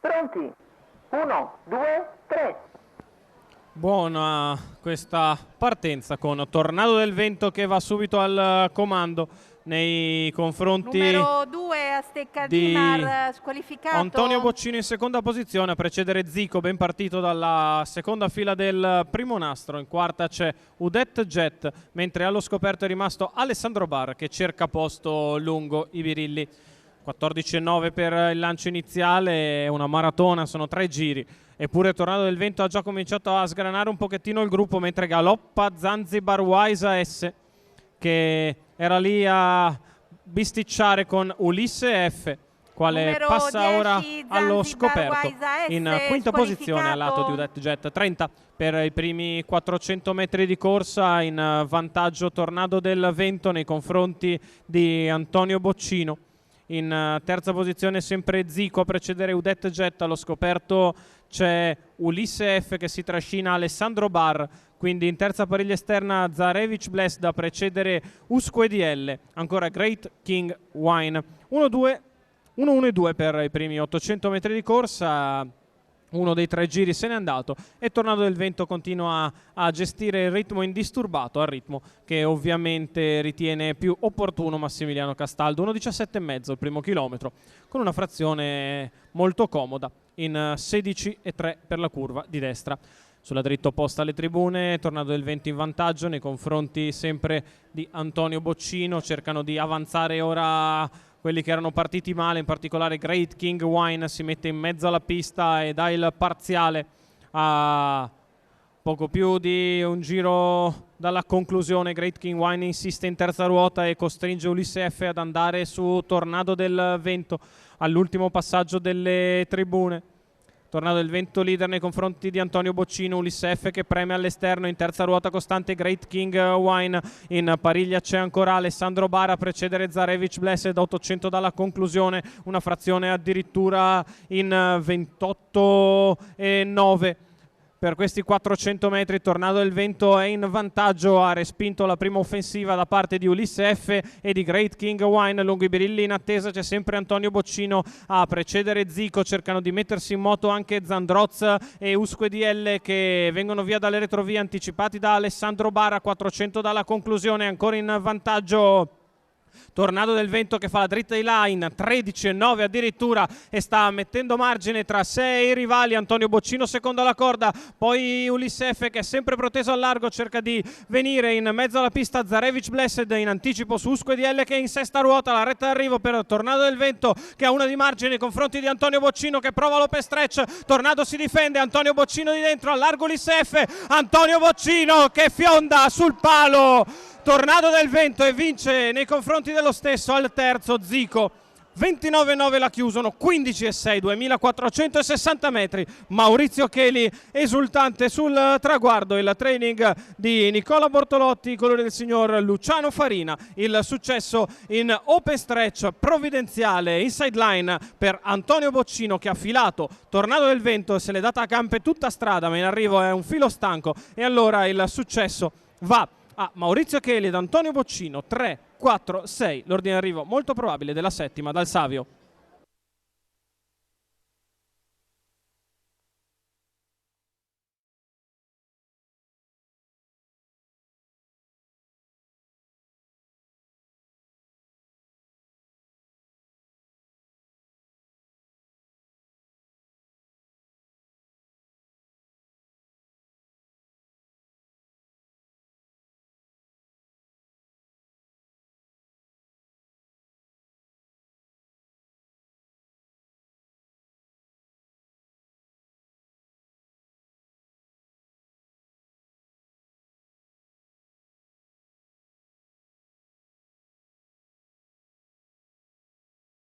Pronti? 1, 2, 3. Buona questa partenza con Tornado del Vento che va subito al comando nei confronti numero 2 a stecca di Dimar, squalificato. Antonio Boccino in seconda posizione, a precedere Zico, ben partito dalla seconda fila del primo nastro. In quarta c'è Udet Jet, mentre allo scoperto è rimasto Alessandro Bar che cerca posto lungo i birilli. 14,9 per il lancio iniziale, una maratona, sono 3 giri. Eppure Tornado del Vento ha già cominciato a sgranare un pochettino il gruppo, mentre galoppa Zanzibar Wise S, che era lì a bisticciare con Ulisse F, quale numero passa 10, ora allo Zanzibar scoperto Wise S, in quinta posizione al lato di Udet Jet. 30 per i primi 400 metri di corsa, in vantaggio Tornado del Vento nei confronti di Antonio Boccino. In terza posizione sempre Zico a precedere Udet Jet, allo scoperto c'è Ulisse F che si trascina Alessandro Bar, quindi in terza pariglia esterna Zarevic Blessed a precedere Usque DL, ancora Great King Wine. 1-1-2 per i primi 800 metri di corsa. Uno dei 3 giri se n'è andato e Tornado del Vento continua a gestire il ritmo indisturbato, al ritmo che ovviamente ritiene più opportuno Massimiliano Castaldo. 1,17,5 il primo chilometro, con una frazione molto comoda in 16,3 per la curva di destra. Sulla dritta opposta alle tribune, Tornado del Vento in vantaggio nei confronti sempre di Antonio Boccino. Cercano di avanzare ora quelli che erano partiti male, in particolare Great King Wine si mette in mezzo alla pista e dà il parziale a poco più di un giro dalla conclusione. Great King Wine insiste in terza ruota e costringe Ulisse F ad andare su Tornado del Vento all'ultimo passaggio delle tribune. Tornado del Vento leader nei confronti di Antonio Boccino, Ulisse F che preme all'esterno, in terza ruota costante Great King Wine, in pariglia c'è ancora Alessandro Bara a precedere Zarevic Blessed, 800 dalla conclusione, una frazione addirittura in 28,9. Per questi 400 metri Tornado del Vento è in vantaggio, ha respinto la prima offensiva da parte di Ulisse F e di Great King Wine. Lungo i birilli in attesa c'è sempre Antonio Boccino a precedere Zico, cercano di mettersi in moto anche Zandroz e Usque DL che vengono via dalle retrovie, anticipati da Alessandro Bara. 400 dalla conclusione, ancora in vantaggio Tornado del Vento che fa la dritta di line, 13,9 addirittura, e sta mettendo margine tra sé e i rivali. Antonio Boccino secondo alla corda, poi Ulisse F che è sempre proteso al largo cerca di venire in mezzo alla pista. Zarevic Blessed in anticipo su Usque DL che è in sesta ruota, la retta d'arrivo per Tornado del Vento che ha una di margine nei confronti di Antonio Boccino che prova l'open stretch. Tornado si difende, Antonio Boccino di dentro, al largo Ulisse F, Antonio Boccino che fionda sul palo Tornado del Vento e vince nei confronti dello stesso al terzo Zico. 29,9 la chiusono, 15,6, 2460 metri. Maurizio Cheli esultante sul traguardo, il training di Nicola Bortolotti, i colori del signor Luciano Farina. Il successo in open stretch provvidenziale inside line per Antonio Boccino che ha filato Tornado del Vento, se l'è data a campe tutta strada ma in arrivo è un filo stanco e allora il successo va a Maurizio Cheli ed Antonio Boccino. 3, 4, 6 l'ordine d'arrivo molto probabile della settima dal Savio.